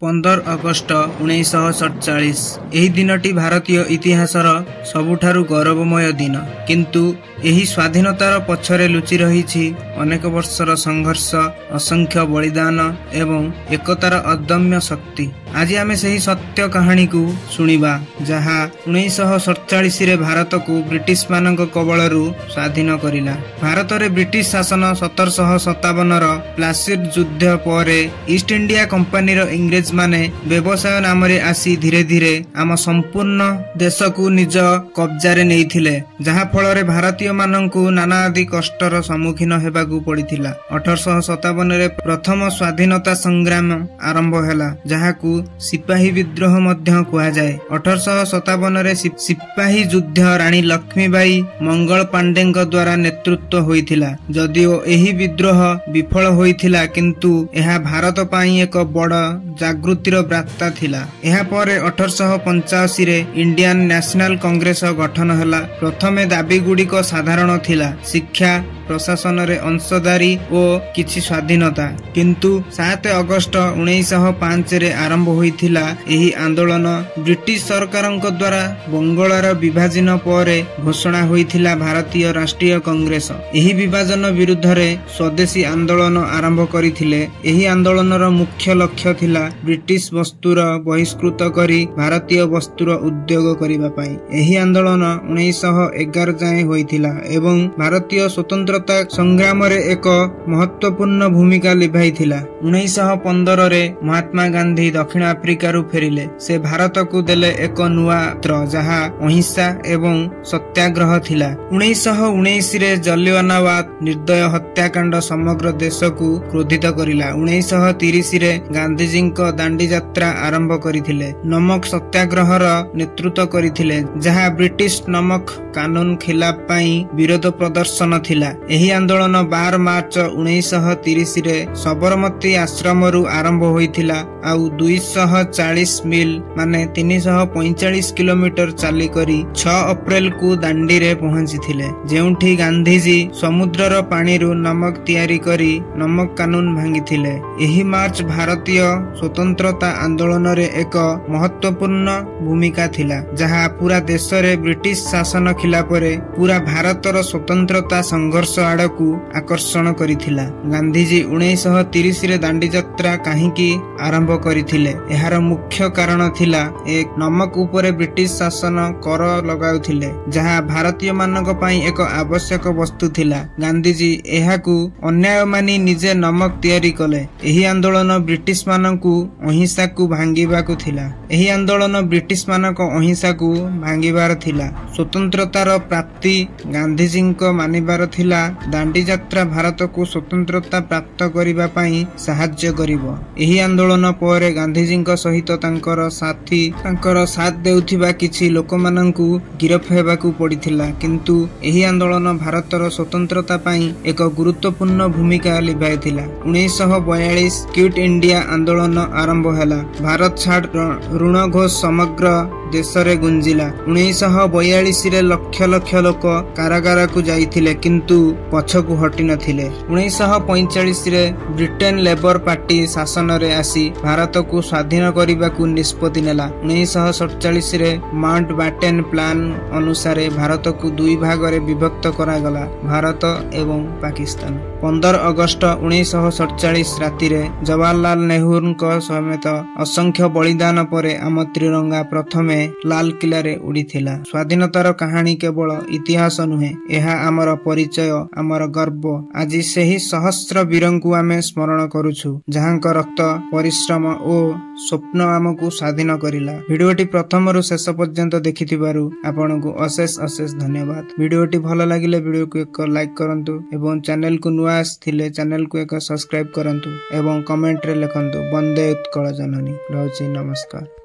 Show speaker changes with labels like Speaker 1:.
Speaker 1: 15 August 1947 ଏହି ଦିନଟି ଭାରତୀୟ ଇତିହାସର ସବୁଠାରୁ ଗୌରବମୟ ଦିନ। କିନ୍ତୁ ଏହି ସ୍ୱାଧୀନତାର ପଛରେ ଲୁଚି ରହିଛି ଅନେକ ବର୍ଷର ସଂଘର୍ଷ, ଅସଂଖ୍ୟ ବଳିଦାନ ଏବଂ ଏକତାର ଅଦମ୍ୟ ଶକ୍ତି। ଆଜି ଆମେ ସେହି ସତ୍ୟ କାହାଣୀକୁ ଶୁଣିବା, ଯାହା 1947ରେ ଭାରତକୁ ବ୍ରିଟିଶମାନଙ୍କ କବଳରୁ ସ୍ୱାଧୀନ କରିଲା। ଭାରତରେ ବ୍ରିଟିଶ ଶାସନ 1757ର ପ୍ଲାସିଡ୍ ଯୁଦ୍ଧ ପରେ ଇଷ୍ଟ ଇଣ୍ଡିଆ କମ୍ପାନୀର ଇଂରେଜମାନେ ବ୍ୟବସାୟ ନାମରେ ଆସି ଧୀରେ ଧୀରେ ଆମ ସମ୍ପୂର୍ଣ୍ଣ ଦେଶକୁ ନିଜ କବ୍ଜାରେ ନେଇଥିଲେ, ଯାହା ଫଳରେ ଭାରତୀୟମାନଙ୍କୁ ନାନା ଆଦି କଷ୍ଟର ସମ୍ମୁଖୀନ ହେବାକୁ ପଡ଼ିଥିଲା। 1857ରେ ପ୍ରଥମ ସ୍ୱାଧୀନତା ସଂଗ୍ରାମ ଆରମ୍ଭ ହେଲା, ଯାହାକୁ ସିପାହୀ ବିଦ୍ରୋହ ମଧ୍ୟ କୁହାଯାଏ। 1857ରେ ସିପାହୀ ଯୁଦ୍ଧ ରାଣୀ ଲକ୍ଷ୍ମୀବାଇ ମଙ୍ଗଳ ପାଣ୍ଡେଙ୍କ ଦ୍ୱାରା ନେତୃତ୍ୱ ହୋଇଥିଲା। ଯଦିଓ ଏହି ବିଦ୍ରୋହ ବିଫଳ ହୋଇଥିଲା, କିନ୍ତୁ ଏହା ଭାରତ ପାଇଁ ଏକ ବଡ଼ ଜାଗୃତିର ବାର୍ତ୍ତା ଥିଲା। ଏହାପରେ 1885ରେ ଇଣ୍ଡିଆନ ନ୍ୟାସନାଲ କଂଗ୍ରେସ ଗଠନ ହେଲା। ପ୍ରଥମେ ଦାବିଗୁଡ଼ିକ ସାଧାରଣ ଥିଲା, ଶିକ୍ଷା, ପ୍ରଶାସନରେ ଅଂଶଦାରୀ ଓ କିଛି ସ୍ୱାଧୀନତା। କିନ୍ତୁ 7 ଅଗଷ୍ଟ 1905ରେ ଆରମ୍ଭ ହୋଇଥିଲା ଏହି ଆନ୍ଦୋଳନ। ବ୍ରିଟିଶ ସରକାରଙ୍କ ଦ୍ୱାରା ବଙ୍ଗଳାର ବିଭାଜନ ପରେ ଘୋଷଣା ହୋଇଥିଲା ଭାରତୀୟ ରାଷ୍ଟ୍ରୀୟ କଂଗ୍ରେସ। ଏହି ବିଭାଜନ ବିରୁଦ୍ଧରେ ସ୍ୱଦେଶୀ ଆନ୍ଦୋଳନ ଆରମ୍ଭ କରିଥିଲେ। ଏହି ଆନ୍ଦୋଳନର ମୁଖ୍ୟ ଲକ୍ଷ୍ୟ ଥିଲା ବ୍ରିଟିଶ ବସ୍ତୁର ବହିଷ୍କୃତ କରି ଭାରତୀୟ ବସ୍ତୁର ଉଦ୍ୟୋଗ କରିବା ପାଇଁ। ଏହି ଆନ୍ଦୋଳନ 1911 ଯାଏଁ ହୋଇଥିଲା ଏବଂ ଭାରତୀୟ ସ୍ୱତନ୍ତ୍ରତା ସଂଗ୍ରାମରେ ଏକ ମହତ୍ୱପୂର୍ଣ୍ଣ ଭୂମିକା ଲିଭାଇଥିଲା। 1915ରେ ମହାତ୍ମା ଗାନ୍ଧୀ ଦକ୍ଷିଣ ଆଫ୍ରିକାରୁ ଫେରିଲେ। ସେ ଭାରତକୁ ଦେଲେ ଏକ ନୂଆ ମନ୍ତ୍ର, ଯାହା ଅହିଂସା ଏବଂ ସତ୍ୟାଗ୍ରହ ଥିଲା। 1919ରେ ଜାଲିଆନାୱାଲା ନିର୍ଦ୍ଦୟ ହତ୍ୟାକାଣ୍ଡ ସମଗ୍ର ଦେଶକୁ କ୍ରୋଧିତ କରିଲା। 1930ରେ ଗାନ୍ଧୀଜୀଙ୍କ ଦାଣ୍ଡି ଯାତ୍ରା ଆରମ୍ଭ କରିଥିଲେ। ନମକ ସତ୍ୟାଗ୍ରହର ନେତୃତ୍ୱ କରିଥିଲେ, ଯାହା ବ୍ରିଟିଶ ନମକ କାନୁନ ଖିଲାପ ପାଇଁ ବିରୋଧ ପ୍ରଦର୍ଶନ ଥିଲା। ଏହି ଆନ୍ଦୋଳନ 12 ମାର୍ଚ୍ଚ 1930ରେ ସବରମତୀ ଆଶ୍ରମରୁ ଆରମ୍ଭ ହୋଇଥିଲା ଆଉ 240 ମିଲ୍ ମାନେ 345 କିଲୋମିଟର ଚାଲିକରି 6 ଅପ୍ରେଲକୁ ଦାଣ୍ଡିରେ ପହଞ୍ଚିଥିଲେ, ଯେଉଁଠି ଗାନ୍ଧୀଜୀ ସମୁଦ୍ରର ପାଣିରୁ ନମକ ତିଆରି କରି ନମକ କାନୁନ ଭାଙ୍ଗିଥିଲେ। ଏହି ମାର୍ଚ୍ଚ ଭାରତୀୟ ସ୍ୱତନ୍ତ୍ରତା ଆନ୍ଦୋଳନରେ ଏକ ମହତ୍ୱପୂର୍ଣ୍ଣ ଭୂମିକା ଥିଲା, ଯାହା ପୁରା ଦେଶରେ ବ୍ରିଟିଶ ଶାସନ ଖିଲାପରେ ପୁରା ଭାରତର ସ୍ୱତନ୍ତ୍ରତା ସଂଘର୍ଷ ଆଡ଼କୁ ଆକର୍ଷଣ କରିଥିଲା। ଗାନ୍ଧୀଜୀ 1930ରେ ଦାଣ୍ଡି ଯାତ୍ରା କାହିଁକି ଆରମ୍ଭ କରିଥିଲେ? ଏହାର ମୁଖ୍ୟ କାରଣ ଥିଲା, ଏକ ନମକ ଉପରେ ବ୍ରିଟିଶ ଶାସନ କର ଲଗାଉଥିଲେ, ଯାହା ଭାରତୀୟମାନଙ୍କ ପାଇଁ ଏକ ଆବଶ୍ୟକ ବସ୍ତୁ ଥିଲା। ଗାନ୍ଧୀଜୀ ଏହାକୁ ଅନ୍ୟାୟ ମାନି ନିଜେ ନମକ ତିଆରି କଲେ। ଏହି ଆନ୍ଦୋଳନ ବ୍ରିଟିଶମାନଙ୍କୁ ଅହିଂସାକୁ ଭାଙ୍ଗିବାକୁ ଥିଲା। ଏହି ଆନ୍ଦୋଳନ ବ୍ରିଟିଶମାନଙ୍କ ଅହିଂସାକୁ ଭାଙ୍ଗିବାର ଥିଲା। ସ୍ୱତନ୍ତ୍ରତାର ପ୍ରାପ୍ତି ଗାନ୍ଧୀଜୀଙ୍କ ମାନିବାର ଥିଲା। ଦାଣ୍ଡି ଯାତ୍ରା ଭାରତକୁ ସ୍ୱତନ୍ତ୍ରତା ପ୍ରାପ୍ତ କରିବା ପାଇଁ ସାହାଯ୍ୟ କରିବ। ଏହି ଆନ୍ଦୋଳନ ପରେ ଗାନ୍ଧୀଜୀଙ୍କ ସହିତ ତାଙ୍କର ସାଥ ଦେଉଥିବା କିଛି ଲୋକମାନଙ୍କୁ ଗିରଫ ହେବାକୁ ପଡ଼ିଥିଲା। କିନ୍ତୁ ଏହି ଆନ୍ଦୋଳନ ଭାରତର ସ୍ୱତନ୍ତ୍ରତା ପାଇଁ ଏକ ଗୁରୁତ୍ୱପୂର୍ଣ୍ଣ ଭୂମିକା ଲିଭାଇଥିଲା। 1942 କ୍ୱିଟ୍ ଇଣ୍ଡିଆ ଆନ୍ଦୋଳନ ଆରମ୍ଭ ହେଲା। ଭାରତ ଛାଡ଼ ଋଣ ଘୋଷ ସମଗ୍ର ଦେଶରେ ଗୁଞ୍ଜିଲା। 1942ରେ ଲକ୍ଷ ଲକ୍ଷ ଲୋକ କାରାଗାରକୁ ଯାଇଥିଲେ, କିନ୍ତୁ ପଛକୁ ହଟି ନଥିଲେ। 1945ରେ ବ୍ରିଟେନ ଲେବର ପାର୍ଟି ଶାସନରେ ଆସି ଭାରତକୁ ସ୍ୱାଧୀନ କରିବାକୁ ନିଷ୍ପତ୍ତି ନେଲା। 1947ରେ ମାଉଣ୍ଟ ବ୍ୟାଟେନ ପ୍ଲାନ ଅନୁସାରେ ଭାରତକୁ 2 ଭାଗରେ ବିଭକ୍ତ କରାଗଲା, ଭାରତ ଏବଂ ପାକିସ୍ତାନ। 15 ଅଗଷ୍ଟ 1947 ରାତିରେ ଜବାହରଲାଲ ନେହେରୁଙ୍କ ସମେତ ଅସଂଖ୍ୟ ବଳିଦାନ ପରେ ଆମ ତ୍ରିରଙ୍ଗା ପ୍ରଥମେ ଲାଲକିଲ୍ଲାରେ ଉଡ଼ିଥିଲା। ସ୍ୱାଧୀନତାର କାହାଣୀ କେବଳ ଇତିହାସ ନୁହେଁ, ଏହା ଆମର ପରିଚୟ, ଆମର ଗର୍ବ। ଆଜି ସେହି ସହସ୍ର ବୀରଙ୍କୁ ଆମେ ସ୍ମରଣ କରୁଛୁ, ଯାହାଙ୍କ ରକ୍ତ, ପରିଶ୍ରମ ଓ ସ୍ୱପ୍ନ ଆମକୁ ସ୍ୱାଧୀନ କରିଲା। ଭିଡିଓଟି ପ୍ରଥମରୁ ଶେଷ ପର୍ଯ୍ୟନ୍ତ ଦେଖିଥିବାରୁ ଆପଣଙ୍କୁ ଅଶେଷ ଧନ୍ୟବାଦ। ଭିଡିଓଟି ଭଲ ଲାଗିଲେ ଭିଡିଓକୁ ଏକ ଲାଇକ୍ କରନ୍ତୁ ଏବଂ ଚ୍ୟାନେଲକୁ ନୂଆ ଆସିଥିଲେ ଚ୍ୟାନେଲକୁ ଏକ ସବସ୍କ୍ରାଇବ କରନ୍ତୁ ଏବଂ କମେଣ୍ଟରେ ଲେଖନ୍ତୁ ବନ୍ଦେ ଉତ୍କଳ ଜନନୀ। ରହୁଛି, ନମସ୍କାର।